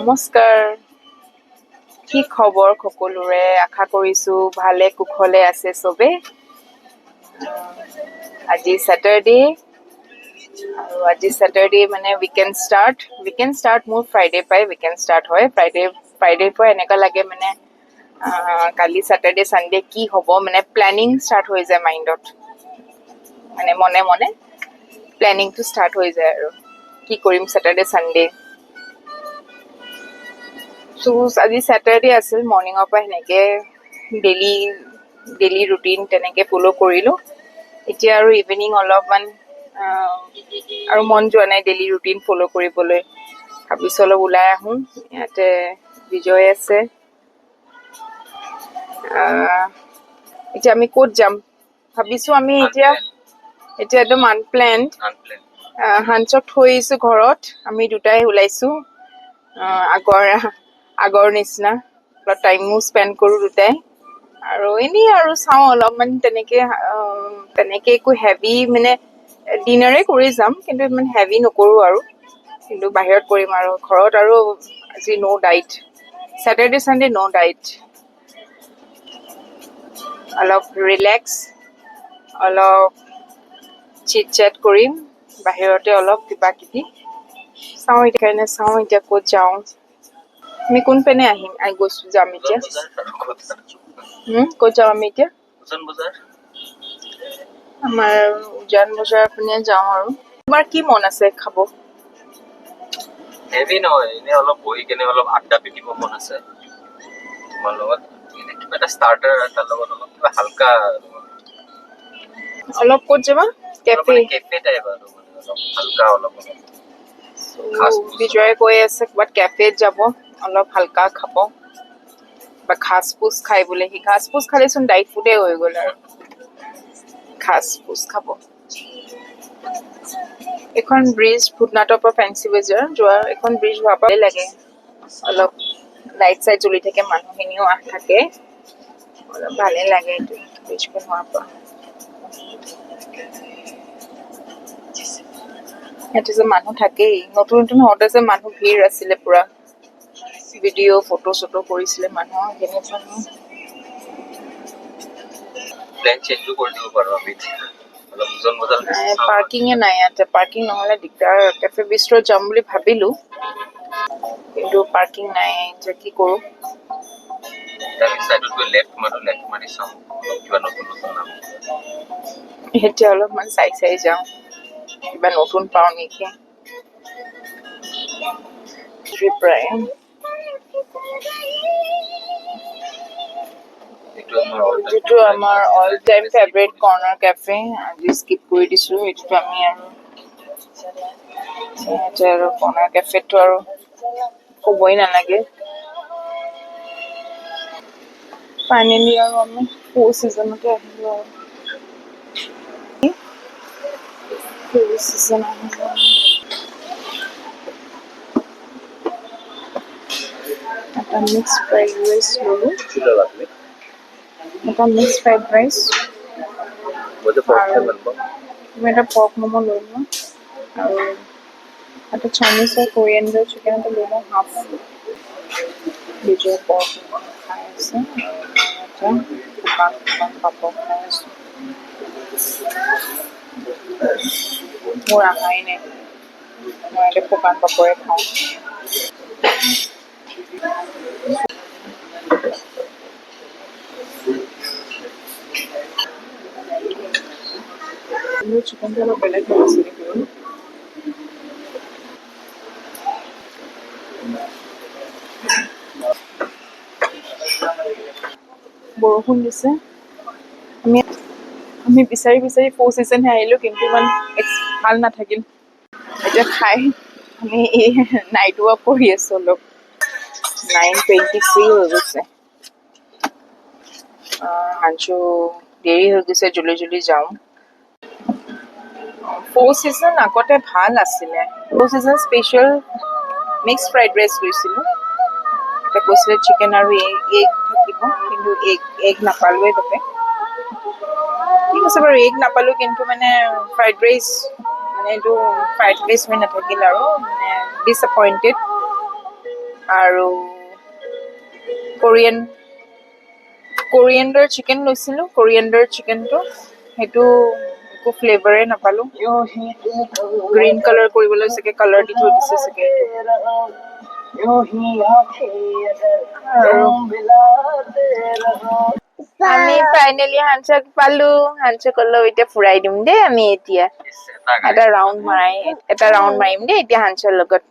নমস্কাৰ কি খবৰ সকলোৰে আশা কৰিছো ভালে কুশলে আছে সবে আজি স্যাটাৰডে আৰু আজি স্যাটাৰডে মানে উইকেন্ড ষ্টাৰ্ট মোৰ ফ্ৰাইডে পাই উইকেন্ড ষ্টাৰ্ট হয় ফ্ৰাইডে পৰা এনেকা লাগে মানে কালি স্যাটাৰডে সানডে কি হ'ব মানে প্ল্যানিং ষ্টাৰ্ট হৈ যায় মাইন্ডত মানে মনে মনে প্ল্যানিংটো ষ্টাৰ্ট হৈ যায় আৰু কি কৰিম স্যাটাৰডে সানডে So, আজি স্যাটাৰডে আছিল মৰ্নিংৰ পৰা হেনেকে ডেইলি ৰুটিন তেনেকে ফলো কৰিলো এতিয়া আৰু ইভিনিং অলপমান আৰু মন যোৱা নাই ডেইলি ৰুটিন ফলো কৰিবলৈ ভাবিছো অলপ ওলাই আহো ইয়াতে বিজয় আছে এতিয়া আমি ক'ত যাম ভাবিছো আমি এতিয়া একদম আনপ্লেন্ড হাঞ্চক থৈছো ঘৰত আমি দুটাই ওলাইছো আগৰ নিচিনা অলপ টাইমো স্পেণ্ড কৰো দুটাই আৰু এনেই আৰু চাওঁ অলপমান তেনেকে একো হেভি মানে ডিনাৰে কৰি যাম কিন্তু ইমান হেভি নকৰো আৰু কিন্তু বাহিৰত কৰিম আৰু ঘৰত আৰু আজি নো ডাইট স্যাটাৰডে সানডে নো ডাইট অলপ ৰিলেক্স অলপ চিট চেট কৰিম বাহিৰতে অলপ কিবা কিবি চাওঁ এতিয়া ক'ত যাওঁ আমি কোন পেনে আহিম যাম এতিয়া ক'ত যাম আমি এতিয়া আমাৰ উজান বজাৰ পিনে যাওঁ আৰু তোমাৰ কি মন আছে খাব হেভি নহয় এনে অলপ বহি কেনে অলপ আড্ডা পিটিব মন আছে তোমাৰ লগত এনে কিবা এটা ষ্টাৰ্টাৰ তাৰ লগত অলপ কিবা হালকা অলপ ক'ত যাবা কেফে টাইপ আৰু অলপ হালকা অলপ বিজয়ে কৈ আছে ক'ৰবাত কেফেত যাব অলপ হালকা খাব বা ঘাস ফুচ খাই বোলে সি ঘাস ফুচ খালেচোন ডাইট ফুডে হৈ গ'ল আৰু ঘাস ফুচ খাব এখন ব্ৰিজ ফুটনাটৰ পৰা ফেঞ্চি বজাৰ যোৱা এখন ব্ৰিজ হোৱাৰ পৰাই লাগে অলপ লাইট চাইট জ্বলি থাকে মানুহখিনিও থাকে অলপ ভালে লাগে এইটো ব্ৰিজখন হোৱাৰ পৰা ইয়াতে যে মানুহ থাকেই নতুন হওঁতে যে মানুহ ভিৰ আছিলে পুৰা ভিডিঅ' ফটো চটো কৰিছিলে মানুহৰ প্লেন চেঞ্জ কৰি দিব পাৰো আমি অলপ উজন বজাৰ পাৰ্কিঙে নাই ইয়াতে পাৰ্কিং নহ'লে দিগদাৰ কেফে বিষ্ট্ৰত যাম বুলি ভাবিলো কিন্তু পাৰ্কিং নাই এতিয়া কি কৰো লেফ্ট মাৰি চাওঁ কিবা নতুন নাম এতিয়া অলপমান চাই যাওঁ কিবা নতুন পাওঁ নেকি প্ৰায় যিটো আমাৰ অল টাইম ফেভাৰিট কৰ্নাৰ কেফে আজি স্কিপ কৰি দিছো এইটোতো আমি আৰু কৰ্নাৰ কেফেটো আৰু ক'বই নালাগে ফাইনেলি আৰু আমি ফ'ৰ ছিজনতে আহিলো আৰু এটা মিক্স ফ্ৰাইড ৰাইচ ল'লো এটা মিক্স ফ্ৰাইড ৰাইচ মই এটা পৰ্ক ম'ম' লৈ লওঁ আৰু এটা চাইনিজ আৰু কোৰিয়ান চিকেন এটা লৈ লওঁ হাফ বিজয় পৰ্ক ম'ম' খাই আছে আৰু এটা শুকান পাপৰ খাই আছোঁ মোৰ আহাই নাই মই এটা শুকান পাপৰে খাওঁ চিকেনটো অলপ বেলেগ হৈ আছে নেকি বৰষুণ দিছে আমি বিচাৰি ফ'ৰ ছিজনহে আহিলো কিন্তু ইমান ভাল নাথাকিল এতিয়া খাই আমি নাইট ৱাক কৰি আছো অলপ 9:23 হৈ গৈছে হাঞ্চু দেৰি হৈ গৈছে জল্দি যাওঁ ফ'ৰ ছিজন আগতে ভাল আছিলে four season special mix fried rice লৈছিলোঁ এটা কৈছিলে চিকেন আৰু এগ থাকিব কিন্তু এগ নাপালোৱে তাতে ঠিক আছে বাৰু এগ নাপালোঁ কিন্তু মানে ফ্ৰাইড ৰাইচ মানে এইটো ফ্ৰাইড ৰাইচ হৈ নাথাকিল আৰু মানে ডিছএপইণ্টেড আৰু কোৰিয়েণ্ডাৰ চিকেন লৈছিলোঁ। কোৰিয়েণ্ডাৰ চিকেনটো সেইটো একো ফ্লেভাৰে নাপালোঁ। গ্ৰীণ কালাৰ কৰিবলৈ চাগে কালাৰ দি থৈ দিছে চাগে এইটো। আৰু আমি ফাইনেলি হানচাক পালো। হানচাক অলপ এতিয়া ফুৰাই দিম দেই আমি এতিয়া। এটা ৰাউণ্ড মাৰিম দেই এতিয়া হানচাৰ লগত।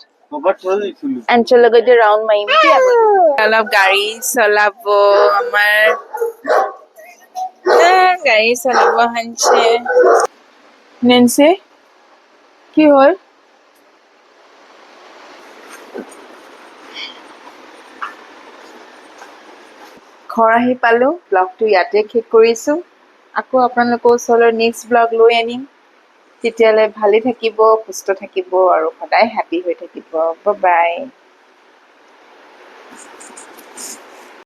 হানচাৰ লগত এতিয়া ৰাউণ্ড মাৰিম দেই আমি। অলপ গাড়ী চলাব আমাৰ গাড়ী চলাব হানচে। নেন্সি কি হ'ল? ঘৰ আহি পালো। ব্লগটো ইয়াতে শেষ কৰিছো। আকৌ আপোনালোকৰ ওচৰলৈ নেক্সট ব্লগ লৈ আনিম। তেতিয়ালৈ ভালে থাকিব, সুস্থ থাকিব আৰু সদায় হেপী হৈ থাকিব। Bye bye.